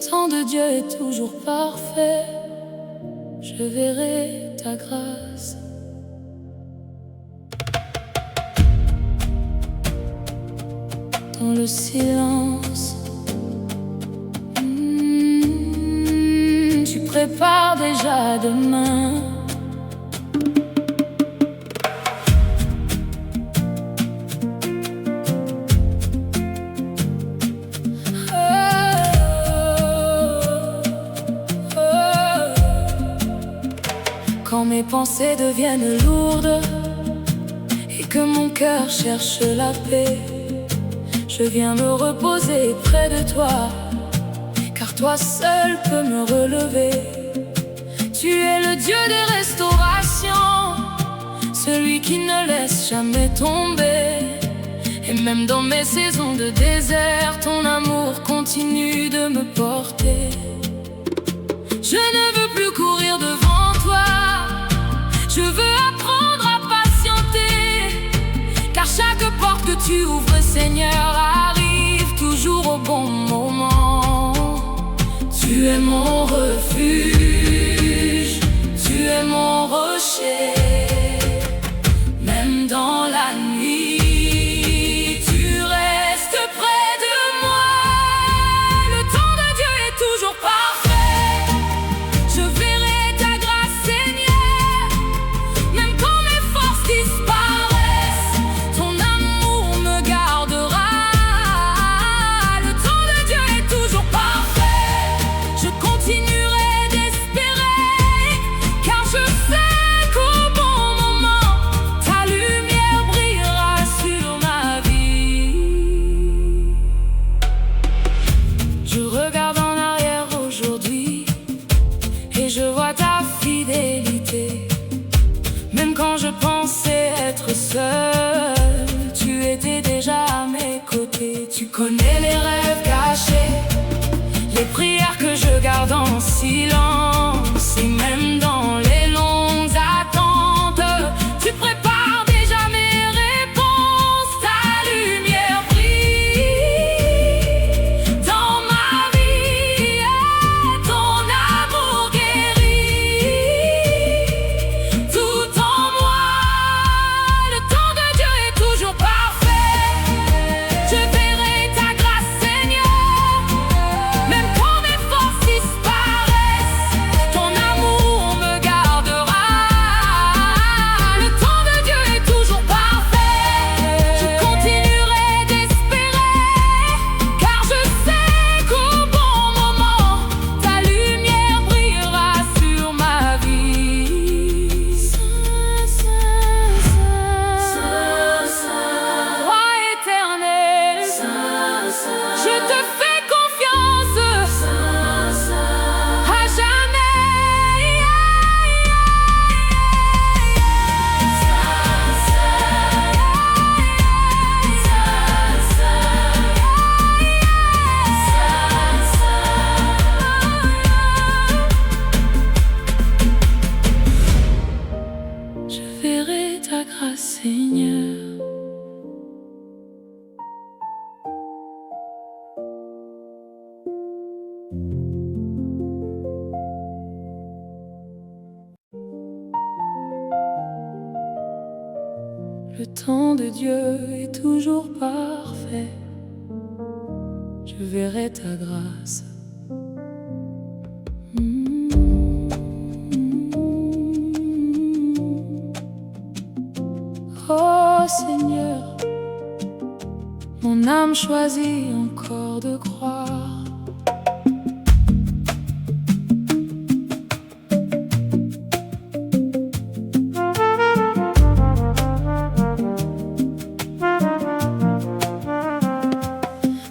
temps de Dieu est toujours parfait. Je verrai ta grâce. Dans le silence, tu prépares déjà demain. Quand mes pensées deviennent lourdes et que mon cœur cherche la paix, je viens me reposer près de toi, car toi seul peux me relever. Tu es le Dieu des restaurations, celui qui ne laisse jamais tomber. Et même dans mes saisons de désert, ton amour continue de me porter. Je ne veux plus courir devant toi, je veux apprendre à patienter, car chaque porte que tu ouvres, Seigneur, arrive toujours au bon moment. Tu es mon refuge, tu es mon rocher. Même dans la nuit, tu restes près de moi. Le temps de Dieu est toujours parfait. Je verrai ta grâce, Seigneur. Même quand mes forces disparaissent, ton amour me gardera. Le temps de Dieu est toujours parfait. Je continuerai d'espérer, car je sais qu'au bon moment, ta lumière brillera sur ma vie. Je regarde en arrière aujourd'hui et je vois ta fidélité. Même quand je pensais être seul, tu étais déjà à mes côtés. Tu connais les rêves cachés, les prières que je garde en silence. Et même dans les longues attentes, tu prépares déjà mes réponses. Ta lumière brille dans ma vie, ton amour guérit tout en moi. Le temps de Dieu est toujours parfait. Je verrai ta grâce, Seigneur. Même quand mes forces disparaissent, ton amour me gardera. Le temps de Dieu est toujours parfait. Je continuerai d'espérer, car je sais qu'au bon moment, ta lumière brillera sur ma vie. Roi éternel, je te fais confiance à jamais. Je verrai ta grâce, Seigneur. Le temps de Dieu est toujours parfait. Je verrai ta grâce. Oh Seigneur, mon âme choisit encore de croire.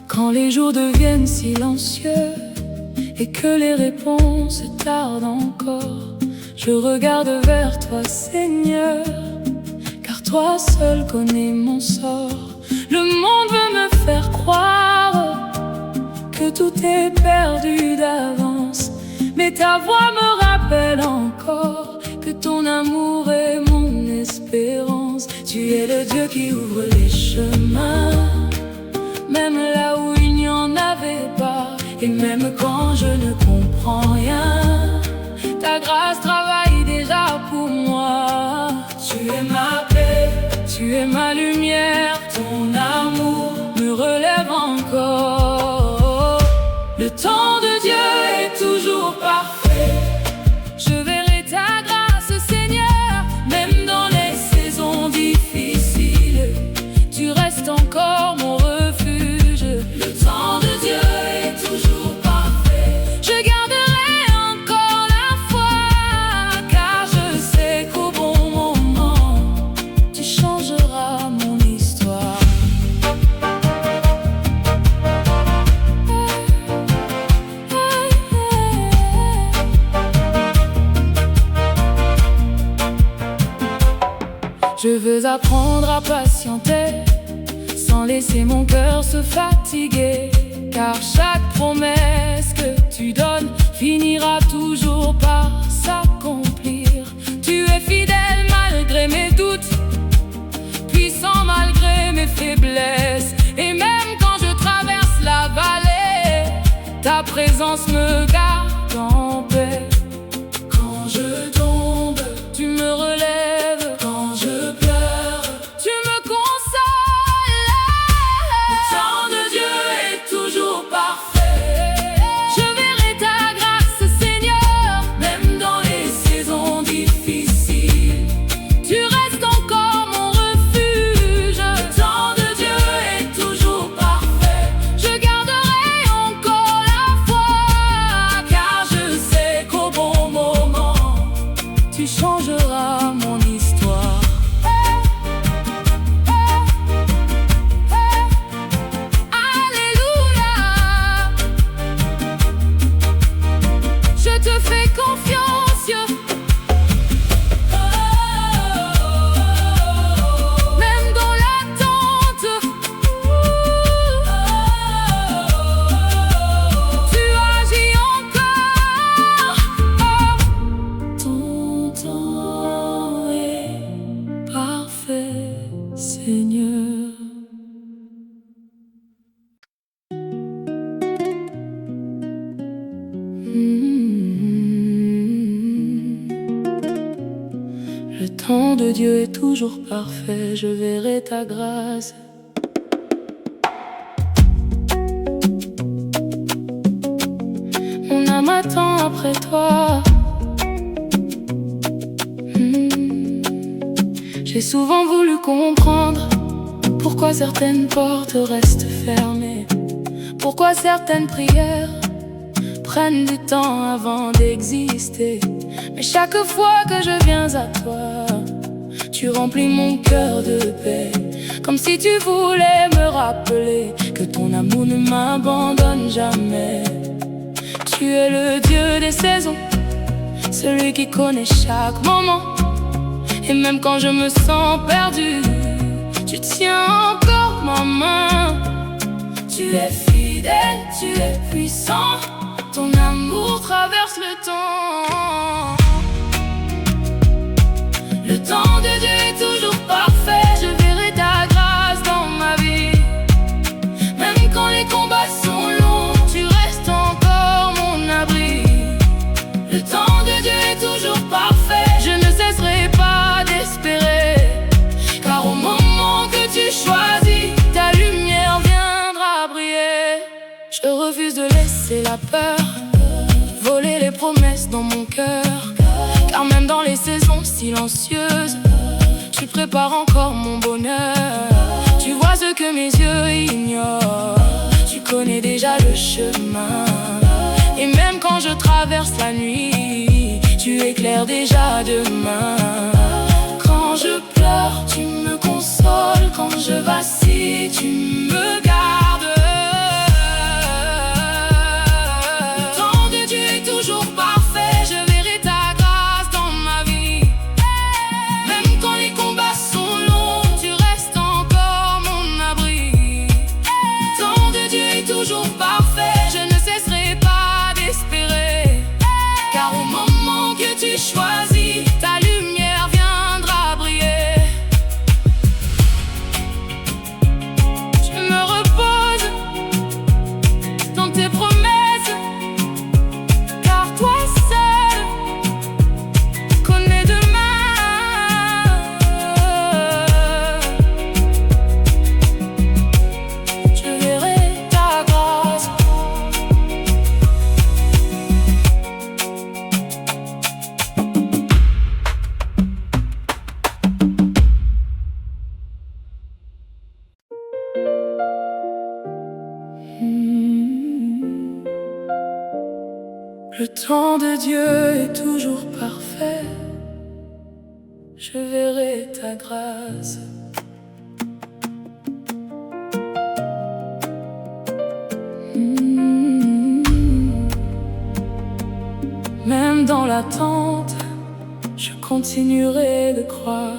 Quand les jours deviennent silencieux et que les réponses tardent encore, je regarde vers toi, Seigneur, car toi seul connais mon sort. Le monde veut me faire croire que tout est perdu d'avance, mais ta voix me rappelle encore que ton amour est mon espérance. Tu es le Dieu qui ouvre les chemins, même là où il n'y en avait pas. Et même quand je ne comprends rien, ta grâce travaille déjà pour moi. Tu es ma paix, tu es ma lumière, ton amour me relève encore. Le temps de Dieu est toujours parfait. Je verrai ta grâce, Seigneur, même dans les saisons difficiles. Tu restes encore mon refuge. Le temps de Dieu est toujours parfait. Je garderai encore la foi, car je sais qu'au bon moment, tu changeras mon histoire. Je veux apprendre à patienter, sans laisser mon cœur se fatiguer, car chaque promesse que tu donnes finira toujours par s'accomplir. Tu es fidèle malgré mes doutes, puissant malgré mes faiblesses. Et même quand je traverse la vallée, ta présence me garde en paix. Quand je tombe, tu me relèves. Quand je pleure, tu me consoles. Le temps de Dieu est toujours parfait. Je verrai ta grâce, Seigneur, même dans les saisons difficiles. Tu restes encore mon refuge. Le temps de Dieu est toujours parfait. Je garderai encore la foi, car je sais qu'au bon moment, tu changeras mon histoire. Alléluia. Je te fais confiance, même dans l'attente. Tu agis encore. Ton temps est parfait, Seigneur. Le temps de Dieu est toujours parfait, je verrai ta grâce. Mon âme attend après toi. J'ai souvent voulu comprendre pourquoi certaines portes restent fermées, pourquoi certaines prières prennent du temps avant d'exister. Mais chaque fois que je viens à toi, tu remplis mon cœur de paix, comme si tu voulais me rappeler que ton amour ne m'abandonne jamais. Tu es le Dieu des saisons, celui qui connaît chaque moment. Et même quand je me sens perdu, tu tiens encore ma main. Tu es fidèle, tu es puissant, ton amour traverse le temps. Le temps de Dieu est toujours parfait, je verrai ta grâce dans ma vie. Même quand les combats sont longs, tu restes encore mon abri. Le temps de Dieu est toujours parfait, je ne cesserai pas d'espérer, car au moment que tu choisis, ta lumière viendra briller. Je refuse de laisser la peur voler les promesses dans mon cœur, car même dans les saisons silencieuses, tu prépares encore mon bonheur. Tu vois ce que mes yeux ignorent, tu connais déjà le chemin. Et même quand je traverse la nuit, tu éclaires déjà demain. Quand je pleure, tu me consoles, quand je vacille, tu me gardes. Le temps de Dieu est toujours parfait, je verrai ta grâce dans ma vie. Même quand les combats sont longs, tu restes encore mon abri. Le temps de Dieu est toujours parfait, je ne cesserai pas d'espérer, car au moment que tu choisis, ta lumière vient temps de Dieu est toujours parfait. Je verrai ta grâce. Même dans l'attente, je continuerai de croire.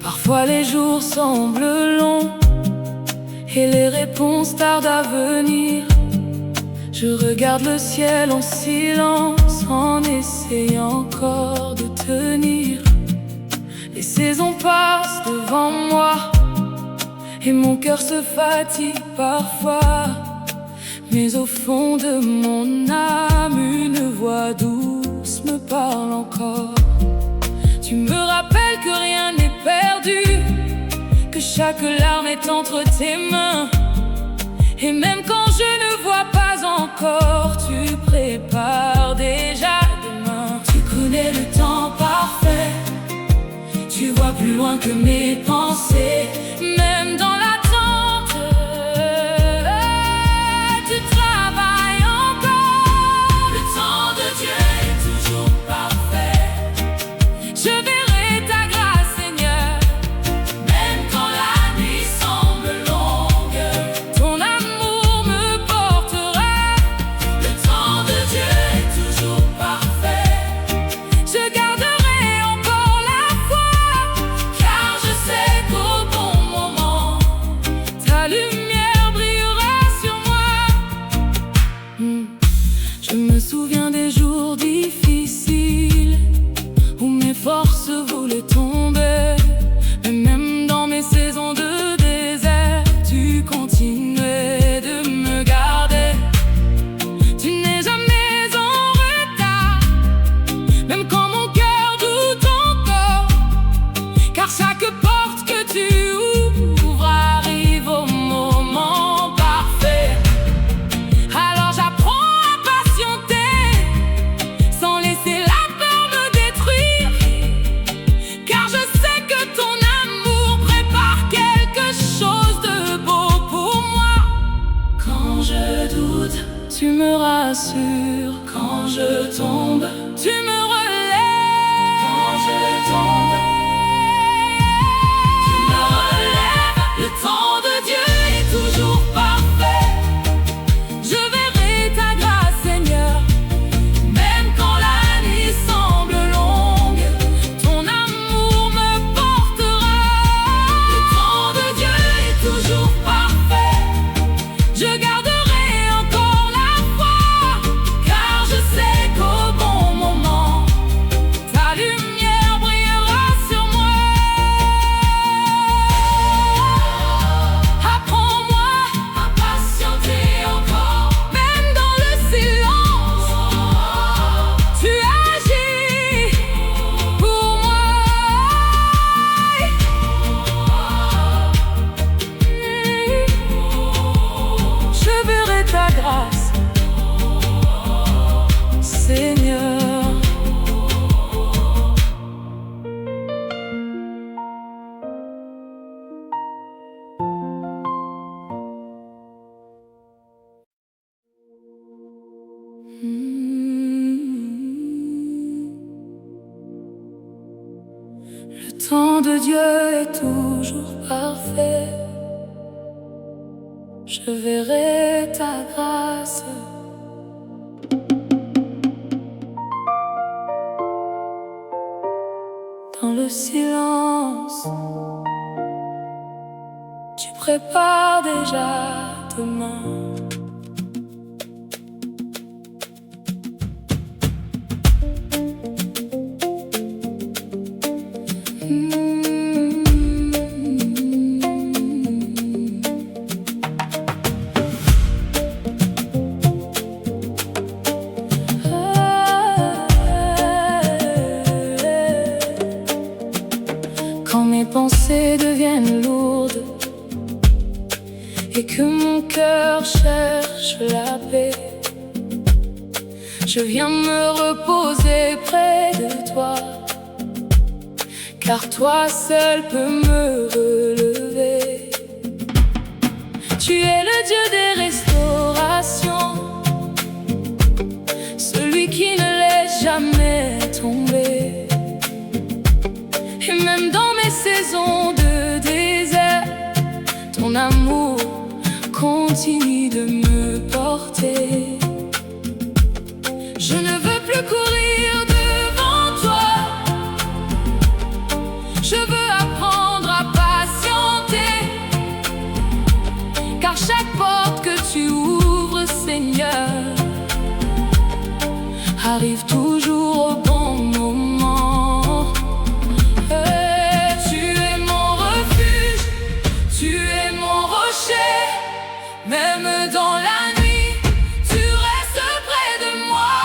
Parfois les jours semblent longs et les réponses tardent à venir. Je regarde le ciel en silence, en essayant encore de tenir. Les saisons passent devant moi et mon cœur se fatigue parfois. Mais au fond de mon âme, une voix douce me parle encore. Tu me rappelles que rien n'est perdu, que chaque larme est entre tes mains. Et même quand je ne vois pas encore, tu prépares déjà demain. Tu connais le temps parfait, tu vois plus loin que mes pensées. Même dans l'attente, tu travailles encore. Le temps de Dieu est toujours parfait. Je verrai ta grâce, Seigneur. Même quand la nuit semble longue, ton amour me portera. Le temps de Dieu est toujours parfait. Je garderai encore la foi, car je sais qu'au bon moment, ta lumière brillera sur moi. Je me souviens des jours difficiles où mes forces voulaient tomber. Mais même dans mes saisons de désert, tu continuais de me garder. Tu n'es jamais en retard, même quand mon cœur doute encore. Car chaque porte que tu ouvres arrive au moment parfait. Alors j'apprends à patienter, sans laisser la peur me détruire. Car je sais que ton amour prépare quelque chose de beau pour moi. Quand je doute, tu me rassures. Quand je tombe, tu me relèves. Quand je tombe, tu me relèves. Le temps de Dieu est toujours parfait. Je verrai ta grâce, Seigneur. Même quand la nuit semble longue, ton amour me portera. Le temps de Dieu est toujours parfait. Je garderai encore la foi, car je sais qu'au bon moment, ta lumière brillera sur moi. Apprends-moi à patienter encore, même dans le silence. Tu agis pour moi. Je verrai ta grâce, Seigneur. Le temps de Dieu est toujours parfait. Je verrai ta grâce. Dans le silence, tu prépares déjà demain. Quand mes pensées deviennent lourdes et que mon cœur cherche la paix, Je viens me reposer près de toi, car toi seul peux me relever. Tu es le Dieu des restaurations, celui qui ne laisse jamais tomber. Et même dans mes saisons de désert, ton amour continue de me porter. Je ne veux plus courir devant toi, je veux apprendre à patienter, car chaque porte que tu ouvres, Seigneur, arrive toujours au bon moment. Tu es mon refuge, tu es mon rocher, même dans la nuit, tu restes près de moi.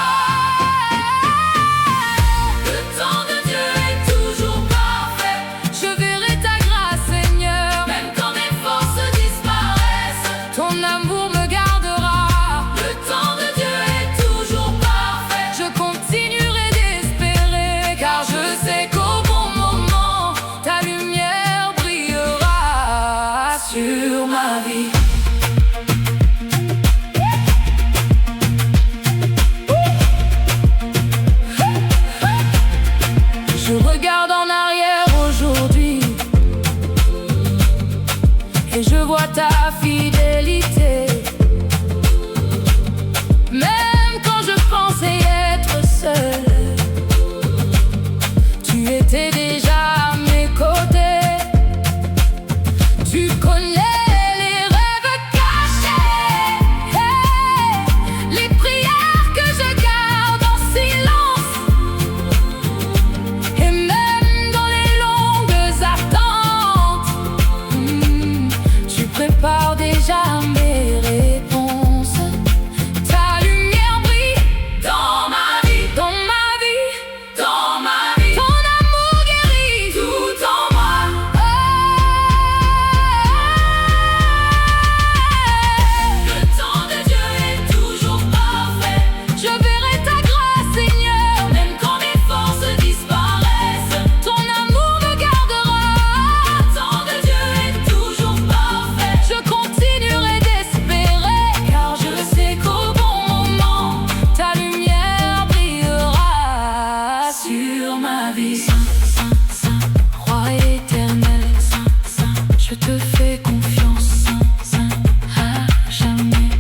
Le temps de Dieu est toujours parfait, je verrai ta grâce, Seigneur, même quand mes forces disparaissent, ton amour me gardera. Le temps de Dieu est toujours parfait, je continuerai d'espérer, car je sais qu'au bon moment, ta lumière brillera sur ma vie. Je regarde en arrière aujourd'hui et je vois ta fidélité. Même quand je pensais être seule, tu étais déjà à mes côtés. Tu connais les rêves cachés, les prières que je garde en silence. Et même dans les longues attentes, tu prépares déjà mes réponses. Ta lumière brille dans ma vie, dans ma vie, dans ma vie. Ton amour guérit tout en moi. Le temps de Dieu est toujours parfait, je verrai ta grâce, Seigneur, même quand mes forces disparaissent, ton amour me gardera. Le temps de Dieu est toujours parfait, je continuerai d'espérer, car je sais qu'au bon moment, ta lumière brillera sur ma vie. Saint, Saint, Saint, Roi éternel, Saint, Saint, je te fais confiance, Saint, Saint, à jamais.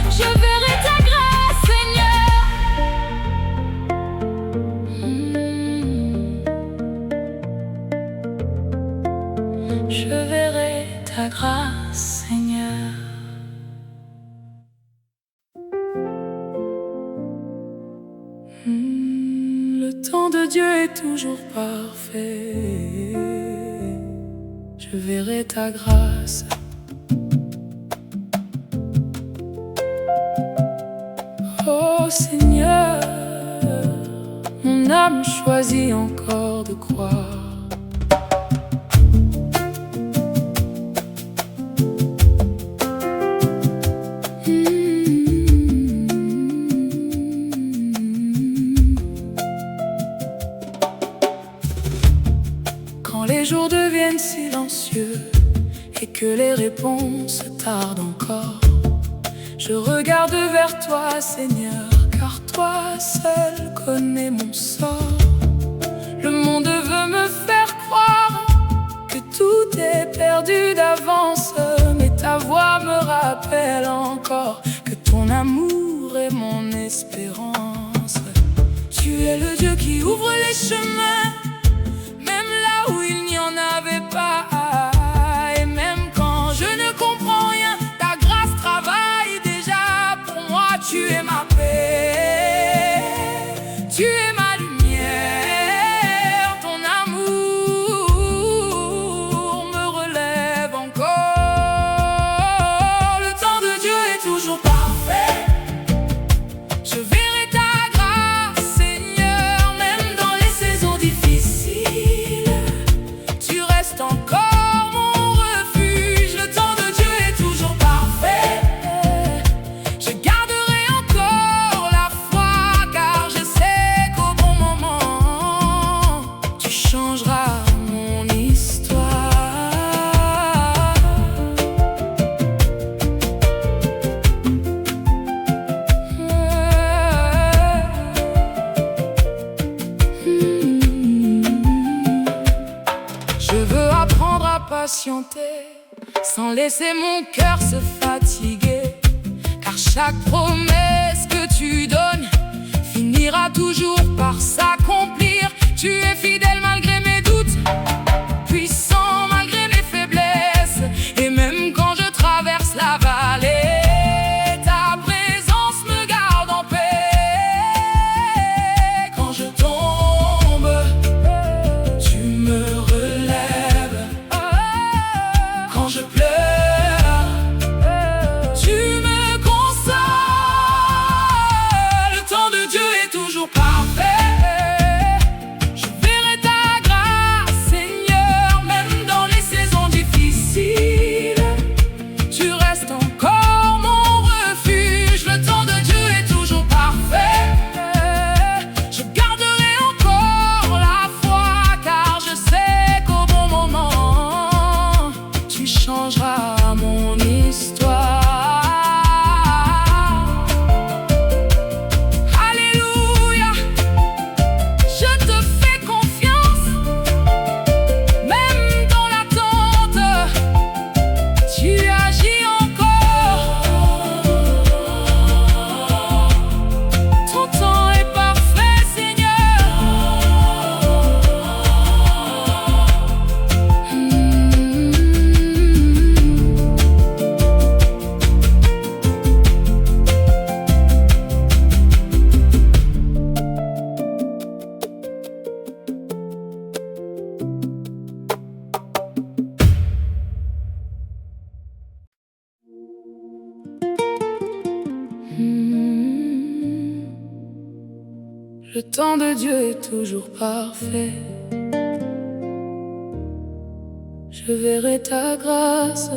Je verrai ta grâce, Seigneur. Je verrai ta grâce, Seigneur. Le temps de Dieu est toujours parfait, je verrai ta grâce. Oh Seigneur, mon âme choisit encore de croire. Quand les jours deviennent silencieux et que les réponses tardent encore, je regarde vers toi, Seigneur, car toi seul connais mon sort. Le monde veut me faire croire que tout est perdu d'avance, mais ta voix me rappelle encore que ton amour est mon espérance. Tu es le Dieu qui ouvre les chemins, même là où il n'y en avait pas. Et même quand je ne comprends rien, ta grâce travaille déjà pour moi. Tu es ma paix, tu es ma lumière. Ton amour me relève encore. Le temps de Dieu est toujours parfait, je verrai ta grâce, Seigneur, même dans les saisons difficiles. patienter, sans laisser mon cœur se fatiguer. Car chaque promesse que tu donnes finira toujours par s'accomplir. Tu es fidèle malgré mes doutes, puissant malgré mes faiblesses. Et même quand je traverse la vallée, ta présence me garde en paix. Quand je tombe, tu me relèves. Quand je pleure, tu me consoles. Le temps de Dieu est toujours parfait. Mon histoire. Alléluia, je te fais confiance. Même dans l'attente, tu agis encore. Ton temps est parfait, Seigneur. Le temps de Dieu est toujours parfait. Je verrai ta grâce.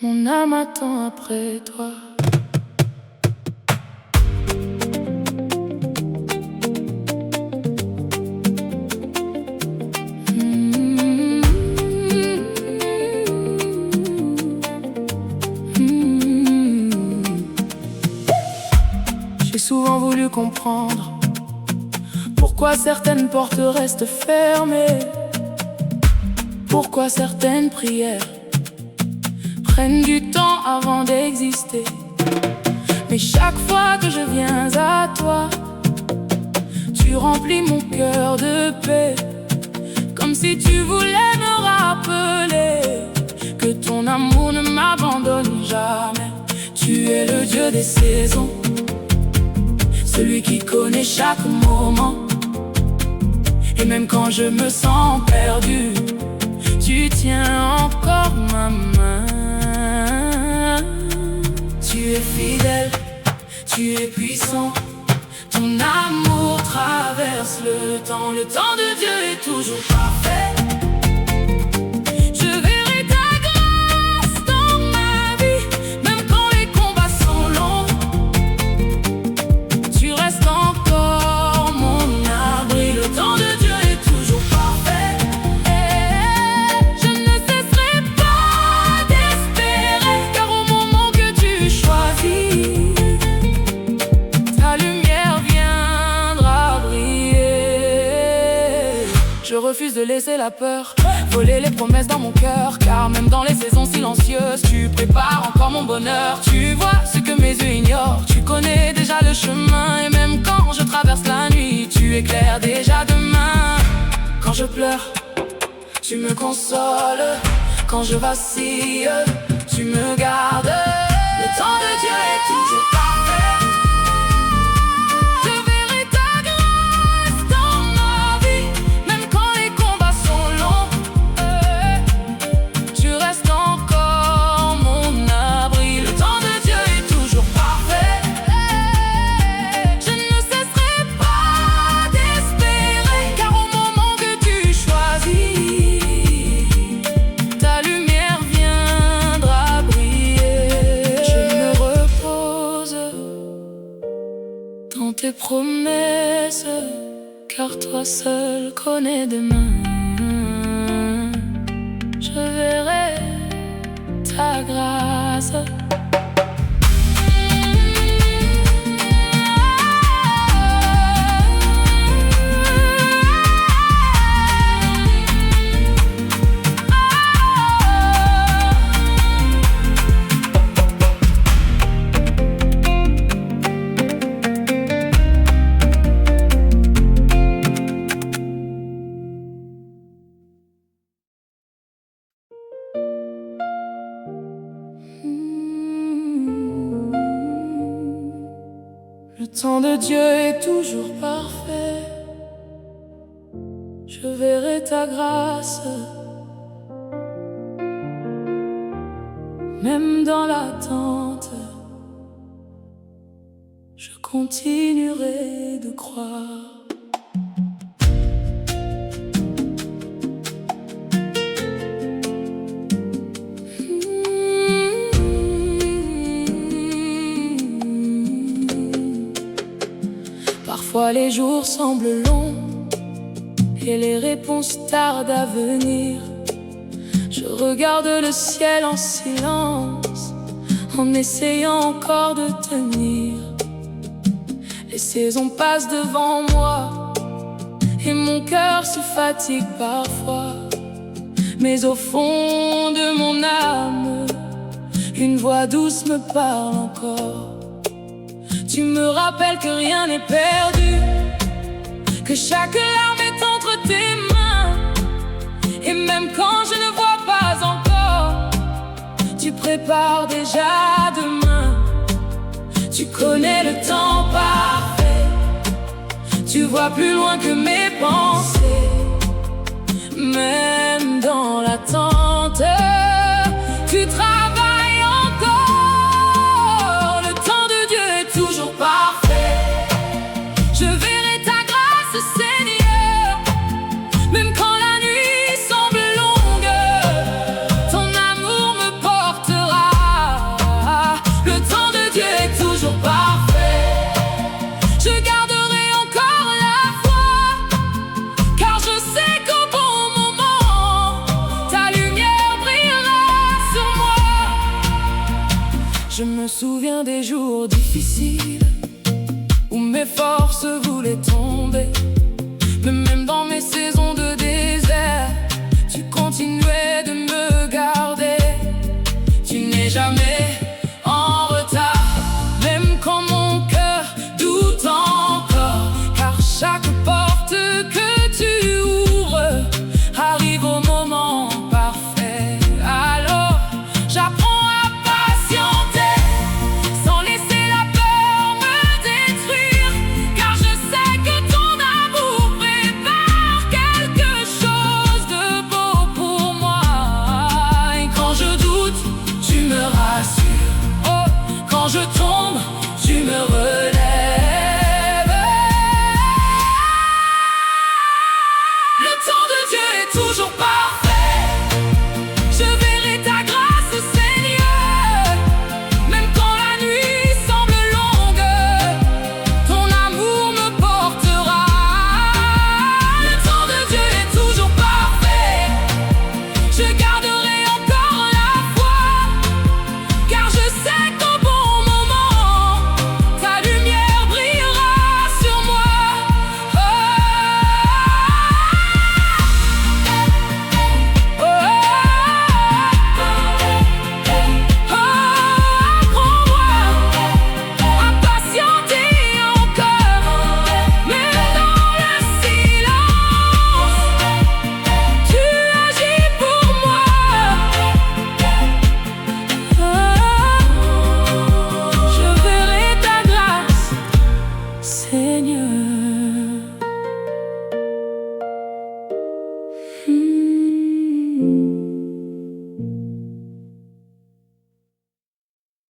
Mon âme attend après toi. J'ai souvent voulu comprendre pourquoi certaines portes restent fermées, pourquoi certaines prières prennent du temps avant d'exister. Mais chaque fois que je viens à toi, tu remplis mon cœur de paix, comme si tu voulais me rappeler que ton amour ne m'abandonne jamais. Tu es le Dieu des saisons, celui qui connaît chaque moment. Et même quand je me sens perdu, tu tiens encore ma main. Tu es fidèle, tu es puissant. Ton amour traverse le temps. Le temps de Dieu est toujours parfait. Je refuse de laisser la peur voler les promesses dans mon cœur, car même dans les saisons silencieuses, tu prépares encore mon bonheur. Tu vois ce que mes yeux ignorent, tu connais déjà le chemin. Et même quand je traverse la nuit, tu éclaires déjà demain. Quand je pleure, tu me consoles. Quand je vacille, tu me gardes. Le temps de Dieu est toujours parfait. Tes promesses, car toi seul connais demain. Je verrai ta grâce. temps de Dieu est toujours parfait. Je verrai ta grâce, même dans l'attente. Je continuerai de croire. Parfois les jours semblent longs et les réponses tardent à venir. Je regarde le ciel en silence, en essayant encore de tenir. Les saisons passent devant moi et mon cœur se fatigue parfois. Mais au fond de mon âme, une voix douce me parle encore. Tu me rappelles que rien n'est perdu, que chaque larme est entre tes mains. Et même quand je ne vois pas encore, tu prépares déjà demain. Tu connais le temps parfait, tu vois plus loin que mes pensées. Même dans l'attente, tu travailles encore. Le temps de Dieu est toujours parfait. Je verrai ta grâce, Seigneur, même quand la nuit semble longue. Ton amour me portera. Le temps de Dieu est toujours parfait. Je garderai encore la foi, car je sais qu'au bon moment, ta lumière brillera sur moi. Je me souviens des jours difficiles où mes forces voulaient tomber. Mais même dans mes saisons de désert, tu continuais de me garder. Tu n'es jamais en retard, même quand mon cœur doute encore. Car chaque porte que tu ouvres arrive au moment parfait. Alors j'apprends à patienter, sans laisser la peur me détruire. Car je sais que ton amour prépare quelque chose de beau pour moi. Et quand je doute, tu me rassures. Oh, quand je tombe, tu me relèves. Le temps de Dieu est toujours parfait.